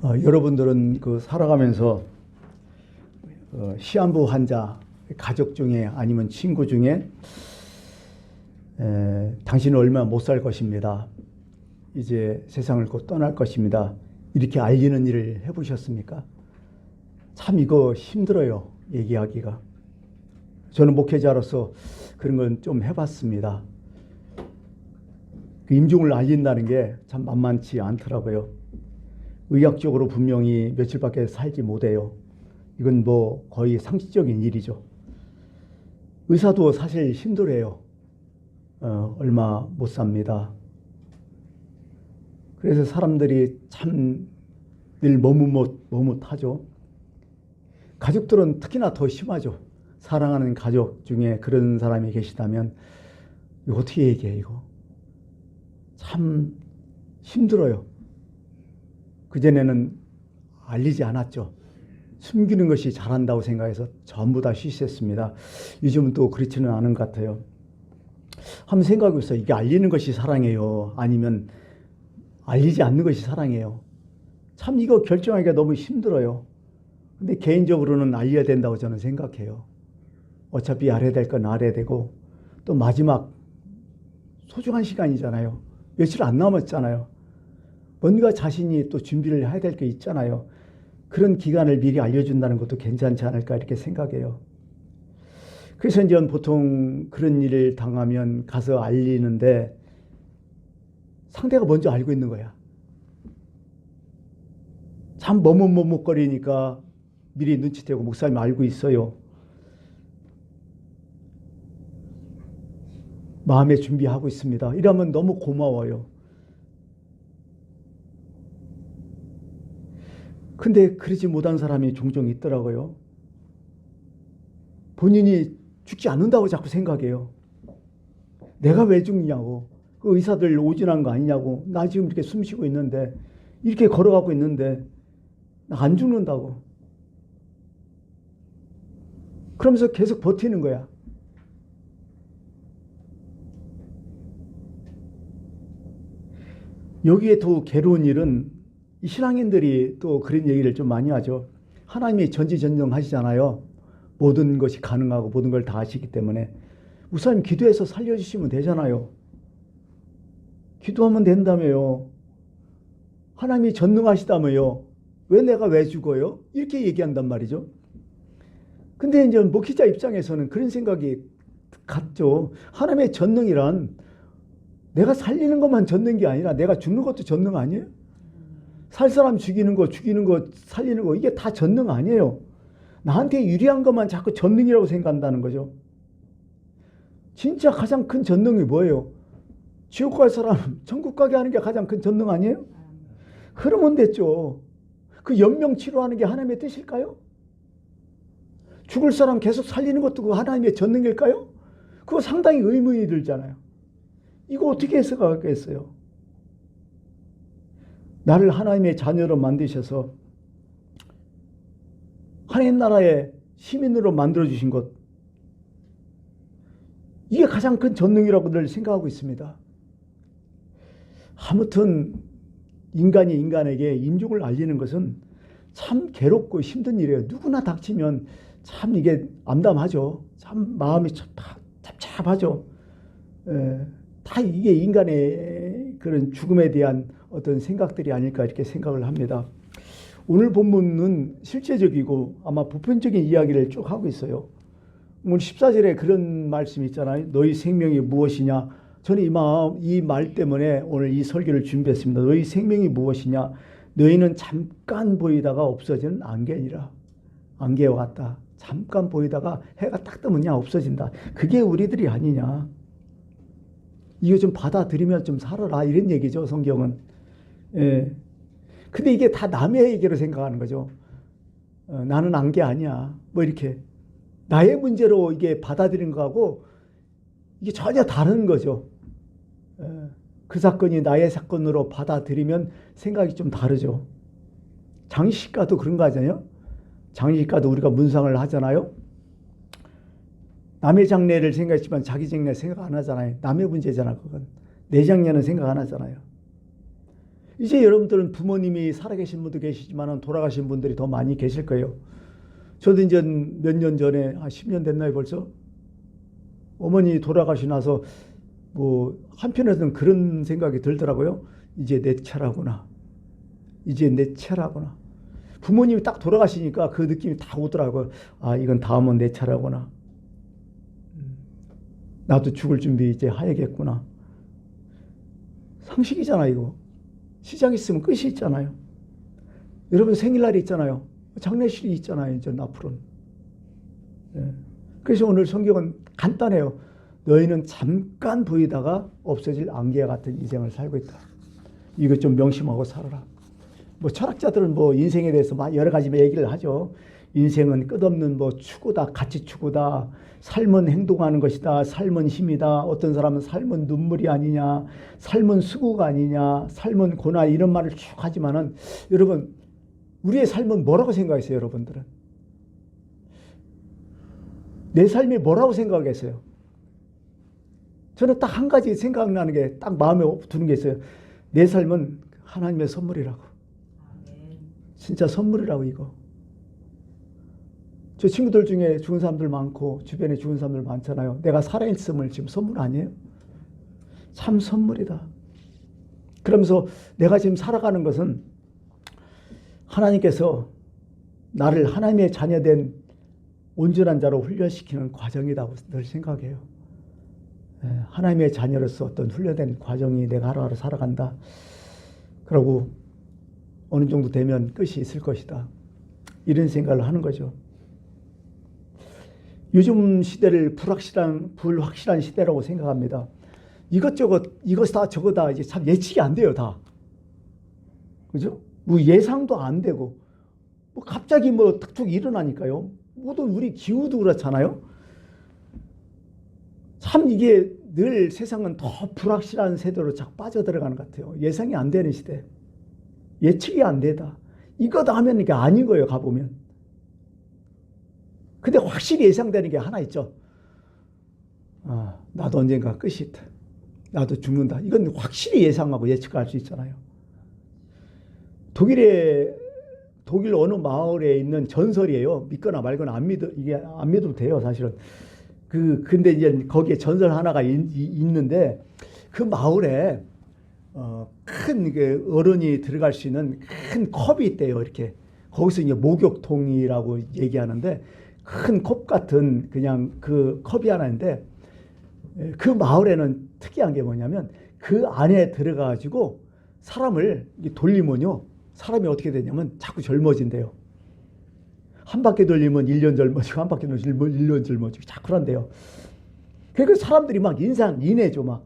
여러분들은 살아가면서 시한부 환자 가족 중에 아니면 친구 중에 당신은 얼마 못 살 것입니다. 이제 세상을 곧 떠날 것입니다. 이렇게 알리는 일을 해보셨습니까? 참 이거 힘들어요. 얘기하기가. 저는 목회자로서 그런 건 좀 해봤습니다. 그 임종을 알린다는 게 참 만만치 않더라고요. 의학적으로 분명히 며칠밖에 살지 못해요. 이건 뭐 거의 상식적인 일이죠. 의사도 사실 힘들어요. 얼마 못 삽니다. 그래서 사람들이 참 늘 머뭇하죠. 가족들은 특히나 더 심하죠. 사랑하는 가족 중에 그런 사람이 계시다면 이거 어떻게 얘기해 이거. 참 힘들어요. 그전에는 알리지 않았죠. 숨기는 것이 잘한다고 생각해서 전부 다 쉬셨습니다. 요즘은 또 그렇지는 않은 것 같아요. 한번 생각해보세요. 이게 알리는 것이 사랑이에요? 아니면 알리지 않는 것이 사랑이에요? 참 이거 결정하기가 너무 힘들어요. 근데 개인적으로는 알려야 된다고 저는 생각해요. 어차피 알아야 될 건 알아야 되고 또 마지막 소중한 시간이잖아요. 며칠 안 남았잖아요. 뭔가 자신이 또 준비를 해야 될 게 있잖아요. 그런 기간을 미리 알려준다는 것도 괜찮지 않을까 이렇게 생각해요. 그래서 이제 보통 그런 일을 당하면 가서 알리는데 상대가 먼저 알고 있는 거야. 참 머뭇머뭇거리니까 미리 눈치채고 목사님 알고 있어요. 마음에 준비하고 있습니다. 이러면 너무 고마워요. 근데 그러지 못한 사람이 종종 있더라고요. 본인이 죽지 않는다고 자꾸 생각해요. 내가 왜 죽냐고. 그 의사들 오진한 거 아니냐고. 나 지금 이렇게 숨 쉬고 있는데 이렇게 걸어가고 있는데 나 안 죽는다고. 그러면서 계속 버티는 거야. 여기에 더 괴로운 일은 이 신앙인들이 또 그런 얘기를 좀 많이 하죠. 하나님이 전지전능하시잖아요. 모든 것이 가능하고 모든 걸 다 하시기 때문에 우선 기도해서 살려주시면 되잖아요. 기도하면 된다며요. 하나님이 전능하시다며요. 왜 내가 왜 죽어요? 이렇게 얘기한단 말이죠. 근데 이제 목회자 입장에서는 그런 생각이 같죠. 하나님의 전능이란 내가 살리는 것만 전능한 게 아니라 내가 죽는 것도 전능 아니에요? 살 사람 죽이는 거, 살리는 거 이게 다 전능 아니에요. 나한테 유리한 것만 자꾸 전능이라고 생각한다는 거죠. 진짜 가장 큰 전능이 뭐예요? 지옥 갈 사람 천국 가게 하는 게 가장 큰 전능 아니에요? 그러면 됐죠. 그 연명 치료하는 게 하나님의 뜻일까요? 죽을 사람 계속 살리는 것도 그 하나님의 전능일까요? 그거 상당히 의문이 들잖아요. 이거 어떻게 해석하겠어요? 나를 하나님의 자녀로 만드셔서 하나님 나라의 시민으로 만들어주신 것, 이게 가장 큰 전능이라고 늘 생각하고 있습니다. 아무튼 인간이 인간에게 임종을 알리는 것은 참 괴롭고 힘든 일이에요. 누구나 닥치면 참 이게 암담하죠. 참 마음이 답답하죠. 다 이게 인간의 그런 죽음에 대한 어떤 생각들이 아닐까 이렇게 생각을 합니다. 오늘 본문은 실제적이고 아마 보편적인 이야기를 쭉 하고 있어요. 오늘 14절에 그런 말씀이 있잖아요. 너희 생명이 무엇이냐? 저는 이 말 때문에 오늘 이 설교를 준비했습니다. 너희 생명이 무엇이냐? 너희는 잠깐 보이다가 없어지는 안개니라. 안개와 같다. 잠깐 보이다가 해가 딱 뜨면 그냥 없어진다. 그게 우리들이 아니냐. 이거 좀 받아들이면 좀 살아라. 이런 얘기죠, 성경은. 예. 근데 이게 다 남의 얘기로 생각하는 거죠. 나는 안개 아니야. 뭐 이렇게. 나의 문제로 이게 받아들인 거하고 이게 전혀 다른 거죠. 그 사건이 나의 사건으로 받아들이면 생각이 좀 다르죠. 장식가도 그런 거 하잖아요. 장식가도 우리가 문상을 하잖아요. 남의 장례를 생각했지만 자기 장례 생각 안 하잖아요. 남의 문제잖아, 그건. 내 장례는 생각 안 하잖아요. 이제 여러분들은 부모님이 살아계신 분도 계시지만 돌아가신 분들이 더 많이 계실 거예요. 저도 이제 몇 년 전에, 한 10년 됐나요 벌써? 어머니 돌아가시고 나서 뭐 한편에서는 그런 생각이 들더라고요. 이제 내 차라구나. 이제 내 차라구나. 부모님이 딱 돌아가시니까 그 느낌이 다 오더라고요. 아, 이건 다음은 내 차라구나. 나도 죽을 준비 이제 해야겠구나. 상식이잖아 이거. 시작 있으면 끝이 있잖아요. 여러분 생일날이 있잖아요. 장례식이 있잖아요. 이제 앞으로는. 예. 그래서 오늘 성경은 간단해요. 너희는 잠깐 보이다가 없어질 안개와 같은 인생을 살고 있다. 이거 좀 명심하고 살아라. 뭐 철학자들은 뭐 인생에 대해서 막 여러 가지 얘기를 하죠. 인생은 끝없는 뭐 추구다, 가치 추구다. 삶은 행동하는 것이다. 삶은 힘이다. 어떤 사람은 삶은 눈물이 아니냐, 삶은 수고가 아니냐, 삶은 고난, 이런 말을 쭉 하지만은 여러분, 우리의 삶은 뭐라고 생각했어요, 여러분들은? 내 삶이 뭐라고 생각했어요? 저는 딱 한 가지 생각나는 게 딱 마음에 드는 게 있어요. 내 삶은 하나님의 선물이라고. 진짜 선물이라고 이거. 저 친구들 중에 죽은 사람들 많고 주변에 죽은 사람들 많잖아요. 내가 살아있음을 지금 선물 아니에요? 참 선물이다. 그러면서 내가 지금 살아가는 것은 하나님께서 나를 하나님의 자녀된 온전한 자로 훈련시키는 과정이라고 늘 생각해요. 하나님의 자녀로서 어떤 훈련된 과정이 내가 하루하루 살아간다. 그러고 어느 정도 되면 끝이 있을 것이다. 이런 생각을 하는 거죠. 요즘 시대를 불확실한 시대라고 생각합니다. 이것저것, 이것다 저거다 이제 참 예측이 안 돼요, 다. 그죠? 뭐 예상도 안 되고, 뭐 갑자기 뭐 툭툭 일어나니까요. 모든 우리 기후도 그렇잖아요. 참 이게 늘 세상은 더 불확실한 세대로 자꾸 빠져들어가는 것 같아요. 예상이 안 되는 시대. 예측이 안 되다. 이거다 하면 이게 아닌 거예요, 가보면. 근데 확실히 예상되는 게 하나 있죠. 아, 나도 언젠가 끝이 있다. 나도 죽는다. 이건 확실히 예상하고 예측할 수 있잖아요. 독일 어느 마을에 있는 전설이에요. 믿거나 말거나 이게 안 믿어도 돼요, 사실은. 근데 이제 거기에 전설 하나가 있는데, 그 마을에, 큰 어른이 들어갈 수 있는 큰 컵이 있대요, 이렇게. 거기서 이제 목욕통이라고 얘기하는데, 큰 컵 같은 그냥 그 컵이 하나 있는데, 그 마을에는 특이한 게 뭐냐면, 그 안에 들어가가지고 사람을 돌리면요, 사람이 어떻게 되냐면 자꾸 젊어진대요. 한 바퀴 돌리면 1년 젊어지고, 한 바퀴 돌리면 1년 젊어지고, 자꾸 그런데요. 그러니까 사람들이 막 인해죠, 막.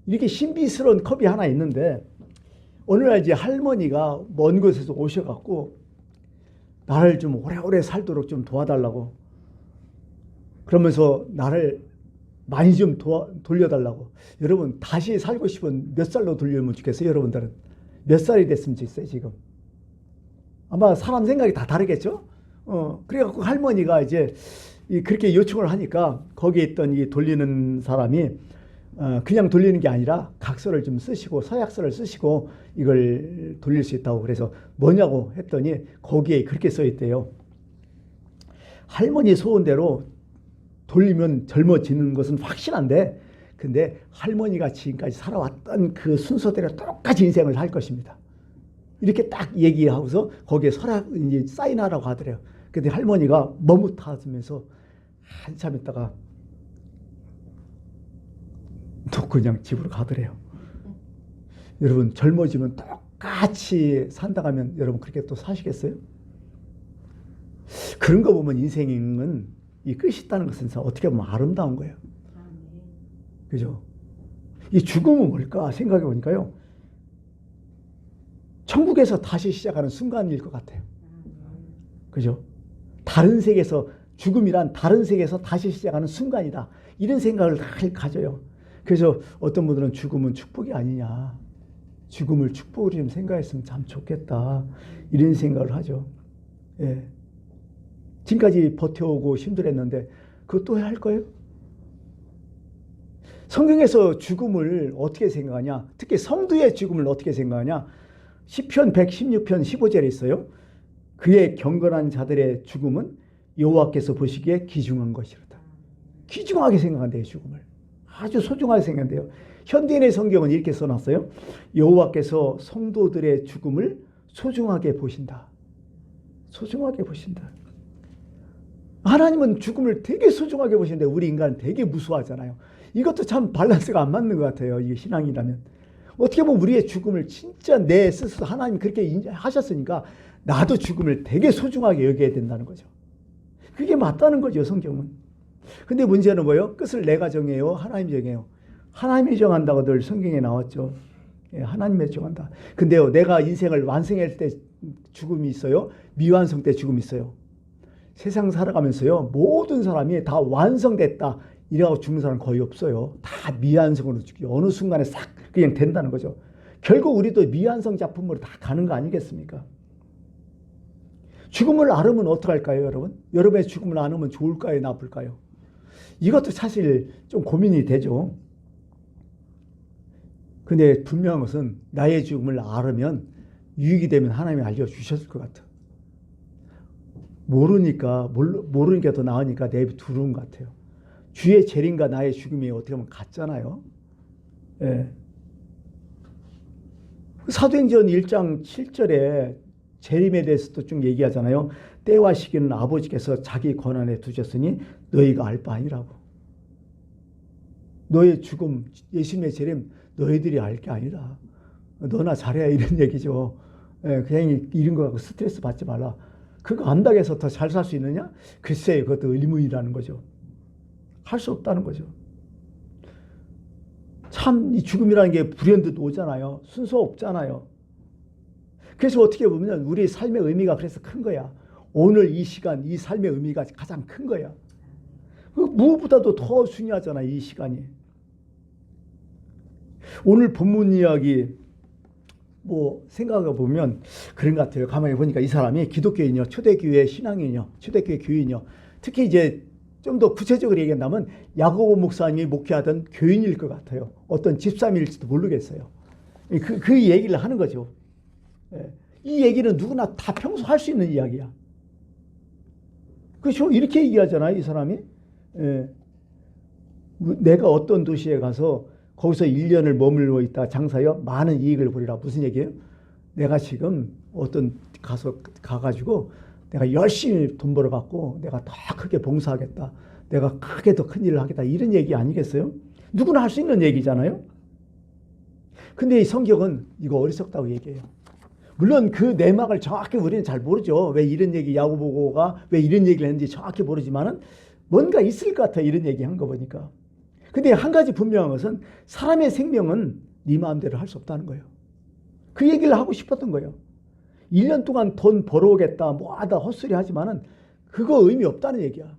이렇게 신비스러운 컵이 하나 있는데, 어느 날 이제 할머니가 먼 곳에서 오셔갖고, 나를 좀 오래오래 살도록 좀 도와달라고. 그러면서 나를 많이 좀 돌려달라고. 여러분, 다시 살고 싶은 몇 살로 돌리면 좋겠어요, 여러분들은? 몇 살이 됐으면 좋겠어요, 지금? 아마 사람 생각이 다 다르겠죠? 그래갖고 할머니가 이제 그렇게 요청을 하니까 거기에 있던 이 돌리는 사람이 그냥 돌리는 게 아니라 각서를 좀 쓰시고 서약서를 쓰시고 이걸 돌릴 수 있다고. 그래서 뭐냐고 했더니 거기에 그렇게 써 있대요. 할머니 소원대로 돌리면 젊어지는 것은 확실한데, 근데 할머니가 지금까지 살아왔던 그 순서대로 똑같이 인생을 살 것입니다. 이렇게 딱 얘기하고서 거기에 이제 사인하라고 하더래요. 근데 할머니가 머뭇하면서 한참 있다가 또 그냥 집으로 가더래요. 여러분, 젊어지면 똑같이 산다고 하면 여러분 그렇게 또 사시겠어요? 그런 거 보면 인생은 이 끝이 있다는 것은 어떻게 보면 아름다운 거예요. 그죠? 이 죽음은 뭘까 생각해 보니까요, 천국에서 다시 시작하는 순간일 것 같아요. 그죠? 다른 세계에서, 죽음이란 다른 세계에서 다시 시작하는 순간이다. 이런 생각을 늘 가져요. 그래서 어떤 분들은 죽음은 축복이 아니냐. 죽음을 축복으로 좀 생각했으면 참 좋겠다. 이런 생각을 하죠. 예. 지금까지 버텨오고 힘들었는데 그거 또 할 거예요? 성경에서 죽음을 어떻게 생각하냐? 특히 성도의 죽음을 어떻게 생각하냐? 시편 116편 15절에 있어요. 그의 경건한 자들의 죽음은 여호와께서 보시기에 귀중한 것이로다. 귀중하게 생각한대요, 죽음을. 아주 소중하게 생각한대요. 현대인의 성경은 이렇게 써놨어요. 여호와께서 성도들의 죽음을 소중하게 보신다. 소중하게 보신다. 하나님은 죽음을 되게 소중하게 보시는데 우리 인간은 되게 무수하잖아요. 이것도 참 밸런스가 안 맞는 것 같아요. 이게 신앙이라면. 어떻게 보면 우리의 죽음을 진짜 내 스스로 하나님 그렇게 하셨으니까 나도 죽음을 되게 소중하게 여겨야 된다는 거죠. 그게 맞다는 거죠, 성경은. 근데 문제는 뭐예요? 끝을 내가 정해요? 하나님이 정해요? 하나님이 정한다고 늘 성경에 나왔죠. 예, 하나님이 정한다. 근데요, 내가 인생을 완성할 때 죽음이 있어요. 미완성 때 죽음이 있어요. 세상 살아가면서요, 모든 사람이 다 완성됐다 이라고 죽는 사람 거의 없어요. 다 미완성으로 죽죠. 어느 순간에 싹 그냥 된다는 거죠. 결국 우리도 미완성 작품으로 다 가는 거 아니겠습니까? 죽음을 알으면 어떡할까요, 여러분? 여러분의 죽음을 알으면 좋을까요, 나쁠까요? 이것도 사실 좀 고민이 되죠. 근데 분명한 것은 나의 죽음을 알으면 유익이 되면 하나님이 알려주셨을 것 같아. 모르니까 더 나으니까 내비 두려운 것 같아요. 주의 재림과 나의 죽음이 어떻게 보면 같잖아요. 예. 사도행전 1장 7절에 재림에 대해서도 좀 얘기하잖아요. 때와 시기는 아버지께서 자기 권한에 두셨으니 너희가 알 바 아니라고. 너의 죽음, 예수님의 재림 너희들이 알 게 아니라 너나 잘해야 이런 얘기죠. 예, 그냥 이런 거 갖고 스트레스 받지 말라. 그거 안다고 해서 더 잘 살 수 있느냐? 글쎄요, 그것도 의무이라는 거죠. 할 수 없다는 거죠. 참 이 죽음이라는 게 불현듯 오잖아요. 순서 없잖아요. 그래서 어떻게 보면 우리 삶의 의미가 그래서 큰 거야. 오늘 이 시간, 이 삶의 의미가 가장 큰 거야. 무엇보다도 더 중요하잖아, 이 시간이. 오늘 본문 이야기 생각해 보면 그런 것 같아요. 가만히 보니까 이 사람이 기독교인이요, 초대교회 신앙인이요, 초대교회 교인이요. 특히 이제 좀 더 구체적으로 얘기한다면 야고보 목사님이 목회하던 교인일 것 같아요. 어떤 집사님일지도 모르겠어요. 그 얘기를 하는 거죠. 이 얘기는 누구나 다 평소 할 수 있는 이야기야. 그렇죠? 이렇게 얘기하잖아요, 이 사람이. 내가 어떤 도시에 가서 거기서 1년을 머물러 있다 장사여 많은 이익을 보리라. 무슨 얘기예요? 내가 지금 가가지고 내가 열심히 돈 벌어갖고 내가 더 크게 봉사하겠다. 내가 크게 더 큰 일을 하겠다. 이런 얘기 아니겠어요? 누구나 할 수 있는 얘기잖아요. 근데 이 성경은 이거 어리석다고 얘기해요. 물론 그 내막을 정확히 우리는 잘 모르죠. 왜 이런 얘기, 야고보가 왜 이런 얘기를 했는지 정확히 모르지만은 뭔가 있을 것 같아, 이런 얘기 한 거 보니까. 근데 한 가지 분명한 것은 사람의 생명은 네 마음대로 할 수 없다는 거예요. 그 얘기를 하고 싶었던 거예요. 1년 동안 돈 벌어오겠다, 뭐하다 헛소리 하지만은 그거 의미 없다는 얘기야.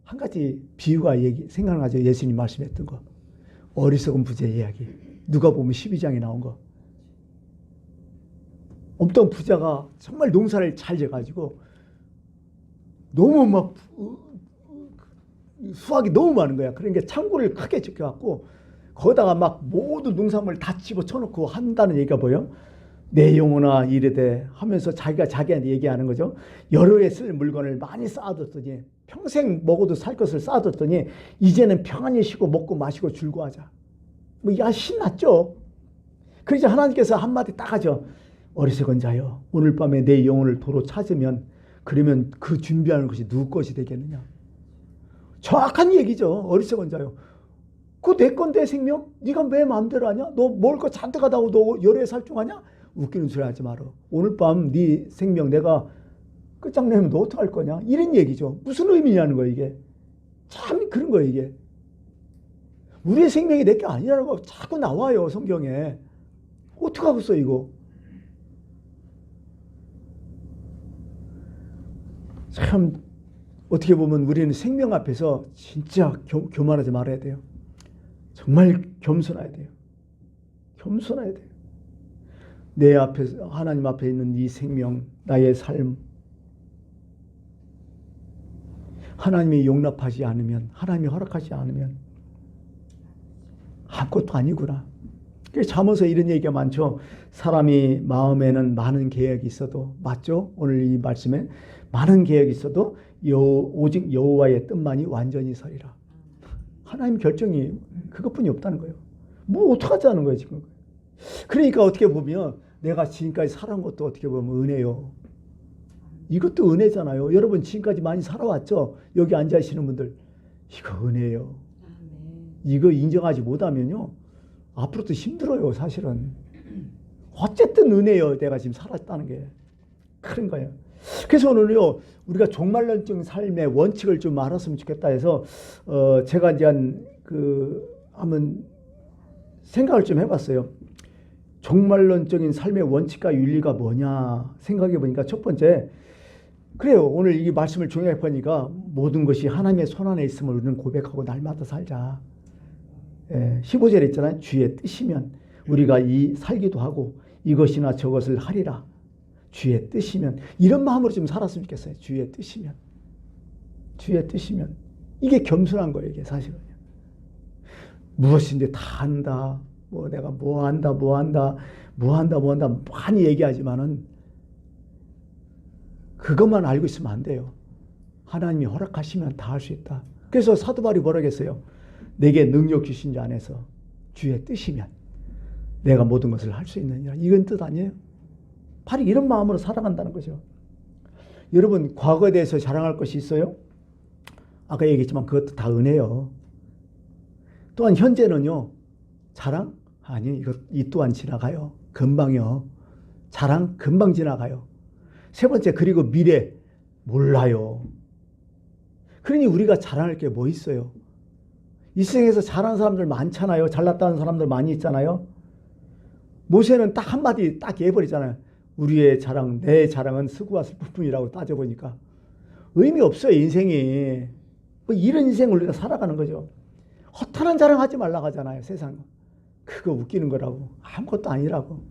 한 가지 비유가 생각나죠. 예수님 말씀했던 거. 어리석은 부자의 이야기. 누가 보면 12장에 나온 거. 어떤 부자가 정말 농사를 잘 져가지고 너무 막 수확이 너무 많은 거야. 그러니까 창고를 크게 지켜갖고 거기다가 막 모든 농산물을 다 집어쳐놓고 한다는 얘기가 뭐예요? 내 영혼아 이르되 하면서 자기가 자기한테 얘기하는 거죠. 여러 해 쓸 물건을 많이 쌓아뒀더니 평생 먹어도 살 것을 쌓아뒀더니 이제는 평안히 쉬고 먹고 마시고 즐거워하자. 신났죠. 그래서 하나님께서 한마디 딱 하죠. 어리석은 자여 오늘 밤에 내 영혼을 도로 찾으면 그러면 그 준비하는 것이 누구 것이 되겠느냐. 정확한 얘기죠. 어리석은 자여. 그거 내 건데 생명? 네가 왜 마음대로 하냐? 너 먹을 거 잔뜩 하다고 너 여러 해 살중하냐? 웃기는 소리 하지 마라. 오늘 밤 네 생명 내가 끝장내면 너 어떡할 거냐? 이런 얘기죠. 무슨 의미냐는 거예요, 이게. 참 그런 거예요, 이게. 우리의 생명이 내 게 아니라는 거 자꾸 나와요, 성경에. 어떡하겠어, 이거. 참 어떻게 보면 우리는 생명 앞에서 진짜 교만하지 말아야 돼요. 정말 겸손해야 돼요. 겸손해야 돼요. 내 앞에 하나님 앞에 있는 이 생명, 나의 삶, 하나님이 용납하지 않으면, 하나님이 허락하지 않으면 아무것도 아니구나. 그래서 잠언서 이런 얘기가 많죠. 사람이 마음에는 많은 계획이 있어도, 맞죠? 오늘 이 말씀에 많은 계획이 있어도 오직 여호와의 뜻만이 완전히 서리라. 하나님 결정이 그것뿐이 없다는 거예요. 뭐 어떡하자는 거예요 지금. 그러니까 어떻게 보면 내가 지금까지 살아온 것도 어떻게 보면 은혜요. 이것도 은혜잖아요. 여러분 지금까지 많이 살아왔죠? 여기 앉아계시는 분들. 이거 은혜예요. 이거 인정하지 못하면요. 앞으로도 힘들어요 사실은. 어쨌든 은혜예요. 내가 지금 살았다는 게. 그런 거예요. 그래서 오늘요. 우리가 종말론적 삶의 원칙을 좀 알았으면 좋겠다 해서 제가 이제 한번 생각을 좀 해봤어요. 종말론적인 삶의 원칙과 윤리가 뭐냐 생각해 보니까 첫 번째, 그래요. 오늘 이 말씀을 종합해 보니까 모든 것이 하나님의 손안에 있음을 우리는 고백하고 날마다 살자. 15절에 있잖아요. 주의 뜻이면 우리가 살기도 하고 이것이나 저것을 하리라. 주의 뜻이면, 이런 마음으로 좀 살았으면 좋겠어요. 주의 뜻이면. 주의 뜻이면. 이게 겸손한 거예요. 이게 사실은요. 무엇인지 다 한다. 뭐 내가 뭐 한다 많이 얘기하지만은 그것만 알고 있으면 안 돼요. 하나님이 허락하시면 다 할 수 있다. 그래서 사도 바울이 뭐라고 했어요? 내게 능력 주신 자 안에서 주의 뜻이면 내가 모든 것을 할 수 있느니라. 이건 뜻 아니에요? 바로 이런 마음으로 살아간다는 거죠. 여러분 과거에 대해서 자랑할 것이 있어요? 아까 얘기했지만 그것도 다 은혜요. 또한 현재는요. 자랑? 아니, 이 또한 지나가요. 금방요. 자랑? 금방 지나가요. 세 번째, 그리고 미래? 몰라요. 그러니 우리가 자랑할 게 뭐 있어요? 이 세상에서 잘하는 사람들 많잖아요. 잘났다는 사람들 많이 있잖아요. 모세는 딱 한마디 딱 해버리잖아요. 우리의 자랑, 내 자랑은 수고와 슬픔이라고 따져보니까 의미 없어요. 인생이. 뭐 이런 인생을 우리가 살아가는 거죠. 허탄한 자랑하지 말라고 하잖아요. 세상은. 그거 웃기는 거라고. 아무것도 아니라고.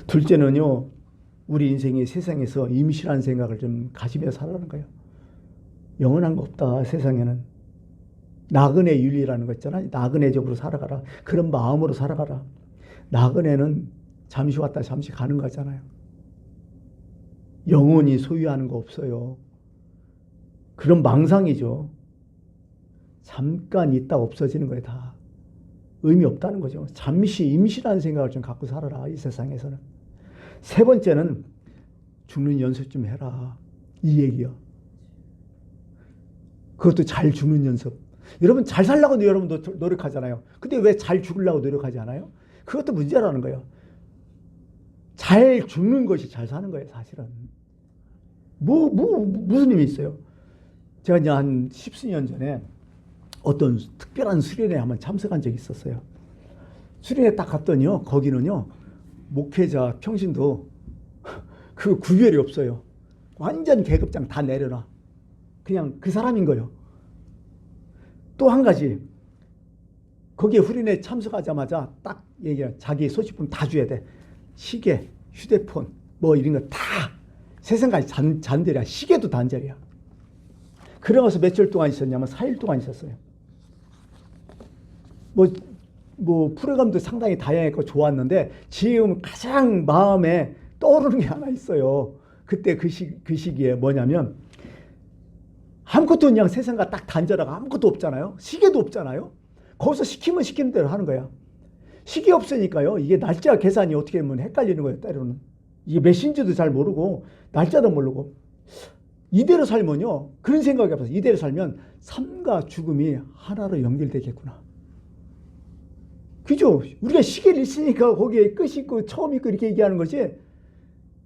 둘째는요. 우리 인생이 세상에서 임시라는 생각을 좀 가지며 살아가는 거예요. 영원한 거 없다. 세상에는. 나그네 윤리라는 거 있잖아요. 나그네적으로 살아가라. 그런 마음으로 살아가라. 나그네는 잠시 왔다 잠시 가는 거잖아요. 영원히 소유하는 거 없어요. 그런 망상이죠. 잠깐 있다 없어지는 거예요. 다. 의미 없다는 거죠. 잠시 임시라는 생각을 좀 갖고 살아라. 이 세상에서는. 세 번째는 죽는 연습 좀 해라. 이 얘기요. 그것도 잘 죽는 연습. 여러분 잘 살려고 여러분도 노력하잖아요. 근데 왜 잘 죽으려고 노력하지 않아요? 그것도 문제라는 거예요. 잘 죽는 것이 잘 사는 거예요. 사실은. 무슨 의미 있어요? 제가 이제 한 10수년 전에 어떤 특별한 수련회에 한번 참석한 적이 있었어요. 수련회 딱 갔더니요. 거기는요. 목회자 평신도 그 구별이 없어요. 완전 계급장 다 내려놔. 그냥 그 사람인 거예요. 또 한 가지. 거기에 후련회에 참석하자마자 딱 얘기해요. 자기 소지품 다 줘야 돼. 시계, 휴대폰, 뭐 이런 거 다 세상까지 잔들이야. 시계도 단절이야. 그러고서 며칠 동안 있었냐면 4일 동안 있었어요. 뭐 프로그램도 상당히 다양했고 좋았는데 지금 가장 마음에 떠오르는 게 하나 있어요. 그때 그 시기에 뭐냐면 아무것도 그냥 세상과 딱 단절하고 아무것도 없잖아요. 시계도 없잖아요. 거기서 시키면 시키는 대로 하는 거야. 시계 없으니까요. 이게 날짜 계산이 어떻게 보면 헷갈리는 거예요. 때로는. 이게 몇인지도 잘 모르고 날짜도 모르고. 이대로 살면요. 그런 생각이 없어요. 이대로 살면 삶과 죽음이 하나로 연결되겠구나. 그죠? 우리가 시계를 있으니까 거기에 끝이 있고 처음이 있고 이렇게 얘기하는 거지.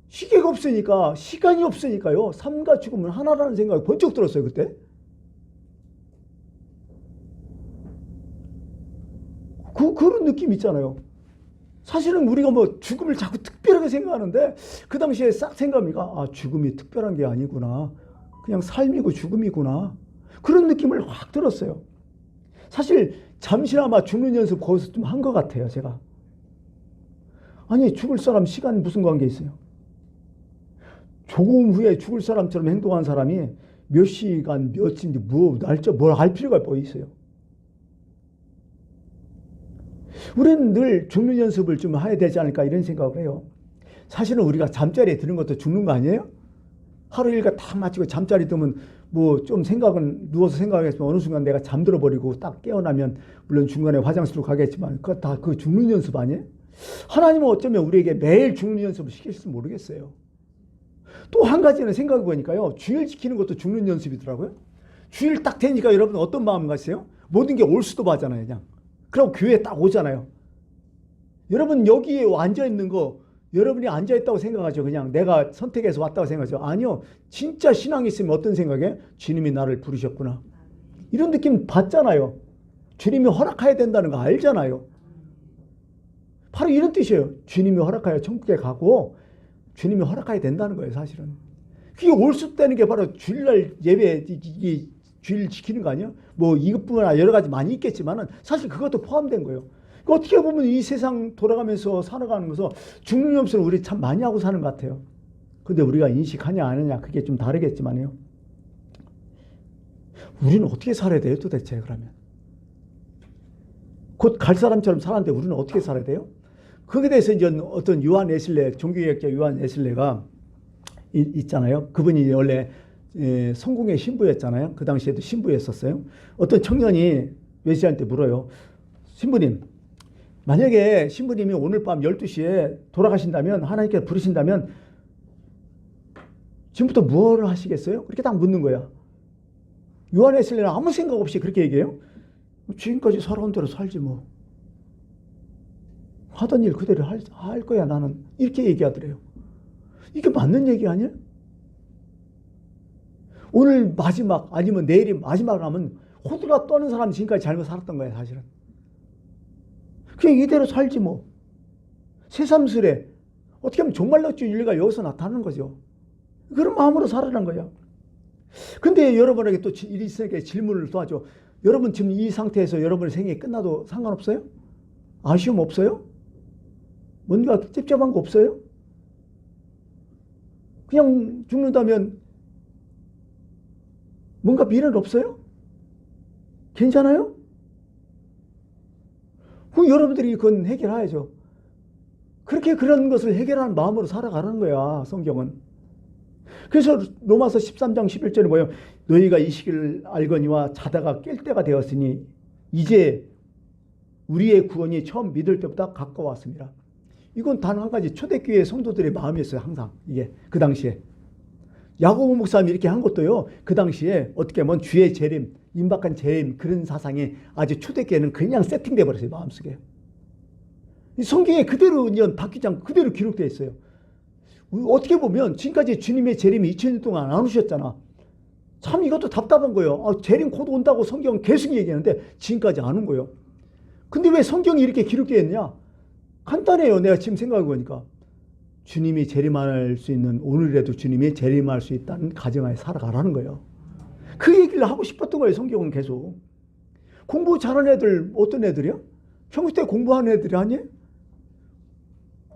시계가 없으니까 시간이 없으니까요. 삶과 죽음은 하나라는 생각이 번쩍 들었어요. 그때. 그런 느낌 있잖아요. 사실은 우리가 뭐 죽음을 자꾸 특별하게 생각하는데 그 당시에 싹 생각하니까 죽음이 특별한 게 아니구나. 그냥 삶이고 죽음이구나. 그런 느낌을 확 들었어요. 사실 잠시나마 죽는 연습 거기서 좀 한 것 같아요. 제가. 아니 죽을 사람 시간 무슨 관계 있어요? 조금 후에 죽을 사람처럼 행동한 사람이 몇 시간 몇인지 날짜 뭘 할 필요가 뭐 있어요? 우리는 늘 죽는 연습을 좀 해야 되지 않을까 이런 생각을 해요. 사실은 우리가 잠자리에 드는 것도 죽는 거 아니에요? 하루 일과 다 마치고 잠자리 들면 뭐 좀 생각은 누워서 생각하겠지만 어느 순간 내가 잠들어 버리고 딱 깨어나면 물론 중간에 화장실로 가겠지만 그거 다 그 죽는 연습 아니에요? 하나님은 어쩌면 우리에게 매일 죽는 연습을 시킬지 모르겠어요. 또 한 가지는 생각해 보니까요. 주일 지키는 것도 죽는 연습이더라고요. 주일 딱 되니까 여러분 어떤 마음 가세요? 모든 게 올 수도 하잖아요. 그냥. 그럼 교회에 딱 오잖아요. 여러분 여기에 앉아 있는 거 여러분이 앉아 있다고 생각하죠. 그냥 내가 선택해서 왔다고 생각하죠. 아니요. 진짜 신앙이 있으면 어떤 생각에? 주님이 나를 부르셨구나. 이런 느낌 받잖아요. 주님이 허락해야 된다는 거 알잖아요. 바로 이런 뜻이에요. 주님이 허락하여 천국에 가고 주님이 허락해야 된다는 거예요. 사실은. 그게 올수되는 게 바로 주일날 예배 이게 주일 지키는 거 아니에요? 뭐 이것뿐만 아니라 여러 가지 많이 있겠지만은 사실 그것도 포함된 거예요. 그러니까 어떻게 보면 이 세상 돌아가면서 살아가는 것은 죽는 염소는 우리 참 많이 하고 사는 것 같아요. 근데 우리가 인식하냐 안 하냐 그게 좀 다르겠지만요. 우리는 어떻게 살아야 돼요 도대체 그러면? 곧 갈 사람처럼 살았는데 우리는 어떻게 살아야 돼요? 거기에 대해서 이제 어떤 요한 웨슬레 종교개혁자 요한 웨슬레가 있잖아요. 그분이 원래 성공의 신부였잖아요. 그 당시에도 신부였었어요. 어떤 청년이 웨슬레한테 물어요. 신부님, 만약에 신부님이 오늘 밤 12시에 돌아가신다면 하나님께서 부르신다면 지금부터 무엇을 하시겠어요? 그렇게 딱 묻는 거야. 요한 웨슬레는 아무 생각 없이 그렇게 얘기해요. 지금까지 살아온 대로 살지 뭐. 하던 일 그대로 할 거야 나는. 이렇게 얘기하더래요. 이게 맞는 얘기 아니에요? 오늘 마지막 아니면 내일이 마지막 하면 호들갑 떠는 사람이 지금까지 잘못 살았던 거야 사실은. 그냥 이대로 살지 뭐. 새삼스레 어떻게 하면 종말론적 윤리가 여기서 나타나는 거죠. 그런 마음으로 살아라는 거야. 근데 여러분에게 또 일생에게 질문을 또 하죠. 여러분 지금 이 상태에서 여러분의 생이 끝나도 상관없어요? 아쉬움 없어요? 뭔가 찝찝한 거 없어요? 그냥 죽는다면 뭔가 미래는 없어요? 괜찮아요? 그럼 여러분들이 그건 해결해야죠. 그렇게 그런 것을 해결하는 마음으로 살아가는 거야 성경은. 그래서 로마서 13장 11절에 뭐예요? 너희가 이 시기를 알거니와 자다가 깰 때가 되었으니 이제 우리의 구원이 처음 믿을 때보다 가까웠습니다. 이건 단 한 가지 초대교회 성도들의 마음이었어요. 항상 이게 그 당시에 야고보 목사님이 이렇게 한 것도요. 그 당시에 어떻게 보면 주의 재림, 임박한 재림 그런 사상이 아주 초대교회는 그냥 세팅돼 버렸어요. 마음속에. 성경에 그대로 바뀌지 않고 그대로 기록되어 있어요. 어떻게 보면 지금까지 주님의 재림이 2000년 동안 안 오셨잖아. 참 이것도 답답한 거예요. 재림 곧 온다고 성경은 계속 얘기하는데 지금까지 안 온 거예요. 근데 왜 성경이 이렇게 기록되어 있느냐? 간단해요. 내가 지금 생각해 보니까. 주님이 재림할 수 있는 오늘이라도 주님이 재림할 수 있다는 가정하에 살아가라는 거예요. 그 얘기를 하고 싶었던 거예요. 성경은 계속. 공부 잘하는 애들 어떤 애들이야? 평소 때 공부하는 애들이 아니에요?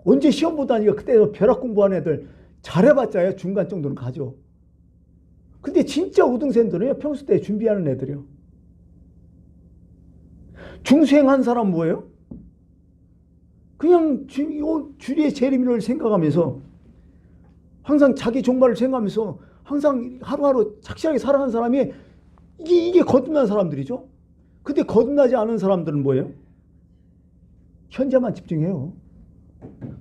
언제 시험 보다니까 그때 벼락 공부하는 애들 잘해봤자야 중간 정도는 가죠. 근데 진짜 우등생들은요. 평소 때 준비하는 애들이요. 중생한 사람 뭐예요? 그냥 주의 재림을 생각하면서 항상 자기 종말을 생각하면서 항상 하루하루 착실하게 살아가는 사람이 이게 거듭난 사람들이죠. 근데 거듭나지 않은 사람들은 뭐예요? 현재만 집중해요.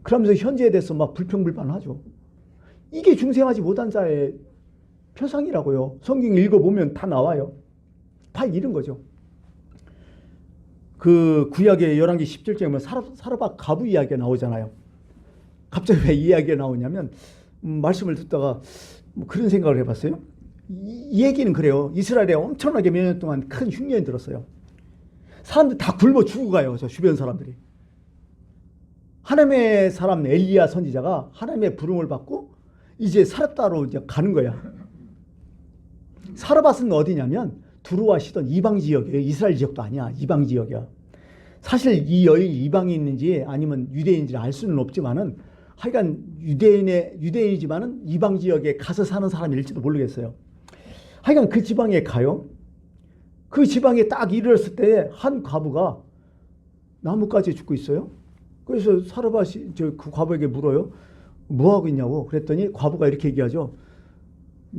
그러면서 현재에 대해서 막 불평불만하죠. 이게 중생하지 못한 자의 표상이라고요. 성경 읽어보면 다 나와요. 다 이런 거죠. 그 구약의 열왕기 17장에 보면 사르밧 가부 이야기가 나오잖아요. 갑자기 왜 이야기가 나오냐면 말씀을 듣다가 뭐 그런 생각을 해봤어요. 이 얘기는 그래요. 이스라엘에 엄청나게 몇 년 동안 큰 흉년이 들었어요. 사람들 다 굶어 죽어가요. 저 주변 사람들이. 하나님의 사람 엘리야 선지자가 하나님의 부름을 받고 이제 사렙다로 이제 가는 거야. 사르밧은 어디냐면 두루와 시돈 이방 지역이에요. 이스라엘 지역도 아니야. 이방 지역이야. 사실 이 여인이 이방인인지 아니면 유대인인지 알 수는 없지만은 하여간 유대인이지만은 이방 지역에 가서 사는 사람일지도 모르겠어요. 하여간 그 지방에 가요. 그 지방에 딱 이르렀을 때 한 과부가 나뭇가지에 죽고 있어요. 그래서 사르밧이 그 과부에게 물어요. 뭐 하고 있냐고. 그랬더니 과부가 이렇게 얘기하죠.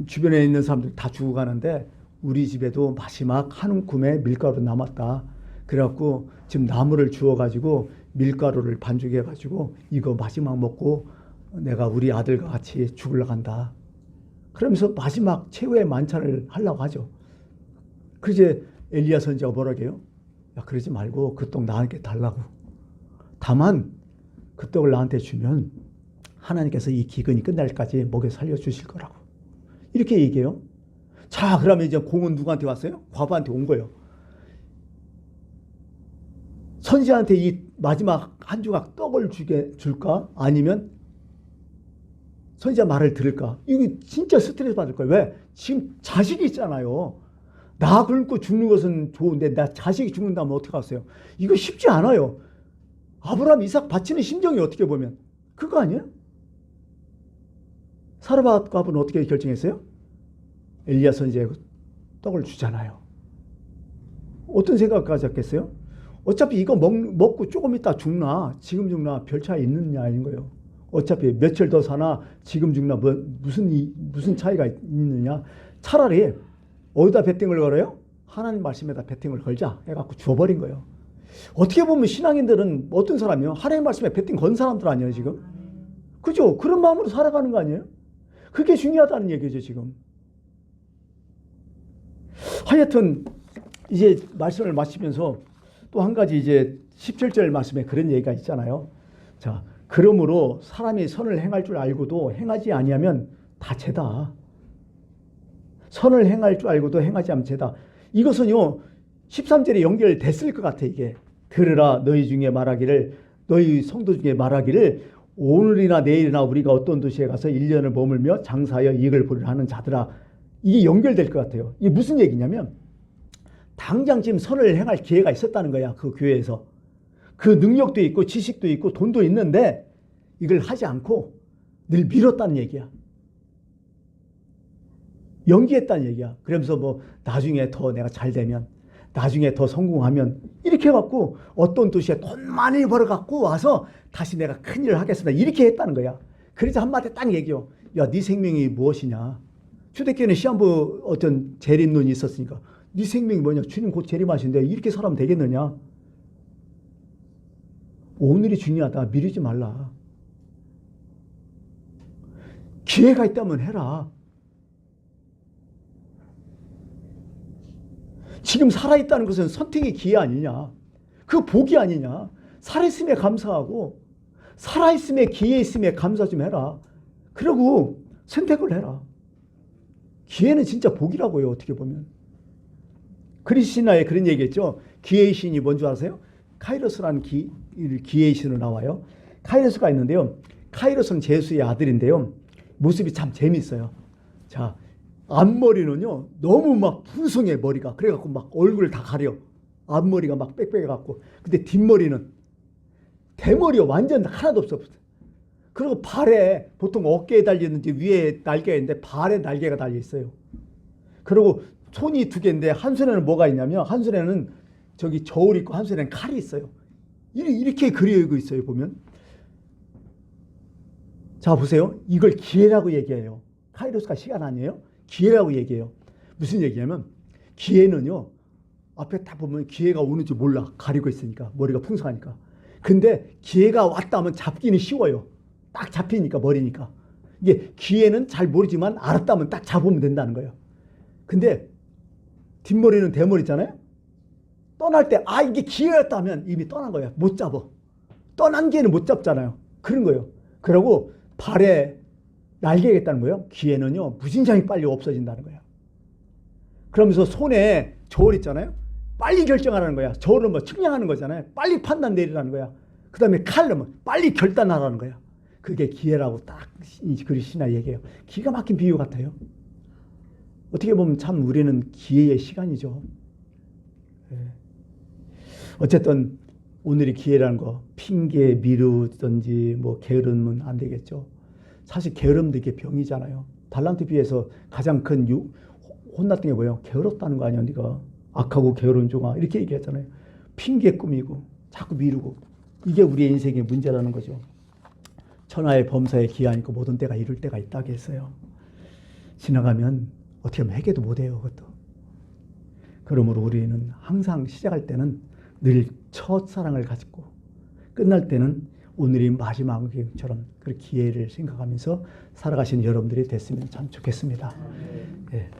주변에 있는 사람들 다 죽어가는데 우리 집에도 마지막 한 움큼의 밀가루 남았다. 그래갖고 지금 나무를 주워가지고 밀가루를 반죽해가지고 이거 마지막 먹고 내가 우리 아들과 같이 죽으러 간다. 그러면서 마지막 최후의 만찬을 하려고 하죠. 그제 엘리야 선지자가 뭐라고 해요? 야, 그러지 말고 그 떡 나한테 달라고. 다만 그 떡을 나한테 주면 하나님께서 이 기근이 끝날 때까지 먹여 살려주실 거라고. 이렇게 얘기해요. 자, 그러면 이제 공은 누구한테 왔어요? 과부한테 온 거예요. 선지자한테 이 마지막 한 조각 떡을 줄까? 아니면 선지자 말을 들을까? 이거 진짜 스트레스 받을 거예요. 왜? 지금 자식이 있잖아요. 나 굶고 죽는 것은 좋은데 나 자식이 죽는다면 어떻게 하세요? 이거 쉽지 않아요. 아브라함, 이삭 바치는 심정이 어떻게 보면 그거 아니에요? 사르밧 과부는 어떻게 결정했어요? 엘리야 선지자의 떡을 주잖아요. 어떤 생각 가졌겠어요? 어차피 이거 먹고 조금 있다 죽나 지금 죽나 별 차이 있느냐 아닌 거예요. 어차피 며칠 더 사나 지금 죽나 무슨 차이가 있느냐. 차라리 어디다 베팅을 걸어요? 하나님 말씀에다 베팅을 걸자 해갖고 줘버린 거예요. 어떻게 보면 신앙인들은 어떤 사람이요? 하나님 말씀에 베팅 건 사람들 아니에요 지금? 그죠? 그런 마음으로 살아가는 거 아니에요? 그게 중요하다는 얘기죠 지금. 하여튼 이제 말씀을 마치면서 또 한 가지 이제 17절 말씀에 그런 얘기가 있잖아요. 자, 그러므로 사람이 선을 행할 줄 알고도 행하지 아니하면 다 죄다. 선을 행할 줄 알고도 행하지 않으면 죄다. 이것은요 13절에 연결됐을 것 같아. 이게 들으라 너희 중에 말하기를 너희 성도 중에 말하기를 오늘이나 내일이나 우리가 어떤 도시에 가서 1년을 머물며 장사하여 이익을 보리라 하는 자들아. 이게 연결될 것 같아요. 이게 무슨 얘기냐면 당장 지금 선을 행할 기회가 있었다는 거야. 그 교회에서. 그 능력도 있고 지식도 있고 돈도 있는데 이걸 하지 않고 늘 미뤘다는 얘기야. 연기했다는 얘기야. 그러면서 뭐 나중에 더 내가 잘 되면 나중에 더 성공하면 이렇게 해갖고 어떤 도시에 돈 많이 벌어갖고 와서 다시 내가 큰일을 하겠습니다. 이렇게 했다는 거야. 그래서 한마디 딱 얘기해요. 야, 네 생명이 무엇이냐. 초대교회는 시한부 어떤 재림론이 있었으니까 네 생명이 뭐냐. 주님 곧 재림하신데 이렇게 살아면 되겠느냐. 오늘이 중요하다. 미루지 말라. 기회가 있다면 해라. 지금 살아있다는 것은 선택의 기회 아니냐. 그 복이 아니냐. 살아있음에 감사하고 살아있음에 기회 있음에 감사 좀 해라. 그러고 선택을 해라. 기회는 진짜 복이라고요. 어떻게 보면. 그리스 신화에 그런 얘기했죠. 기회의 신이 뭔 줄 아세요? 카이로스라는 기회의 신으로 나와요. 카이로스가 있는데요. 카이로스는 제수의 아들인데요. 모습이 참 재밌어요. 자, 앞머리는요 너무 막 풍성해. 머리가 그래갖고 막 얼굴을 다 가려. 앞머리가 막 빽빽해갖고. 근데 뒷머리는 대머리가 완전 하나도 없어. 그리고 발에 보통 어깨에 달렸는지 위에 날개가 있는데 발에 날개가 달려 있어요. 그리고 손이 두 개인데 한 손에는 뭐가 있냐면 한 손에는 저기 저울 있고 한 손에는 칼이 있어요. 이렇게 그려지고 있어요. 보면. 자, 보세요. 이걸 기회라고 얘기해요. 카이로스가 시간 아니에요? 기회라고 얘기해요. 무슨 얘기냐면 기회는요 앞에 딱 보면 기회가 오는지 몰라. 가리고 있으니까. 머리가 풍성하니까. 근데 기회가 왔다 하면 잡기는 쉬워요. 딱 잡히니까 머리니까. 이게 기회는 잘 모르지만 알았다 하면 딱 잡으면 된다는 거예요. 근데 뒷머리는 대머리잖아요. 떠날 때 이게 기회였다 하면 이미 떠난 거예요. 못 잡아. 떠난 기회는 못 잡잖아요. 그런 거예요. 그러고 발에 날개가 있다는 거예요. 기회는요 무진장이 빨리 없어진다는 거예요. 그러면서 손에 저울 있잖아요. 빨리 결정하라는 거야. 저울은 뭐 측량하는 거잖아요. 빨리 판단 내리라는 거야. 그 다음에 칼은 빨리 결단하라는 거야. 그게 기회라고 딱 그리스 신화 얘기해요. 기가 막힌 비유 같아요. 어떻게 보면 참 우리는 기회의 시간이죠. 어쨌든 오늘이 기회라는 거 핑계 미루든지 뭐 게으르면 안 되겠죠. 사실 게으름도 이게 병이잖아요. 달란트 비유에서 가장 큰 혼났던 게 뭐예요? 게으렀다는 거 아니야 네가. 악하고 게으른 종아 이렇게 얘기했잖아요. 핑계 꾸미고 자꾸 미루고. 이게 우리의 인생의 문제라는 거죠. 천하의 범사에 기한 있고 모든 때가 이룰 때가 있다고 했어요. 지나가면 어떻게 하면 회개도 못해요. 그것도. 그러므로 우리는 항상 시작할 때는 늘 첫사랑을 가지고 끝날 때는 오늘이 마지막처럼 그 기회를 생각하면서 살아가시는 여러분들이 됐으면 참 좋겠습니다. 예.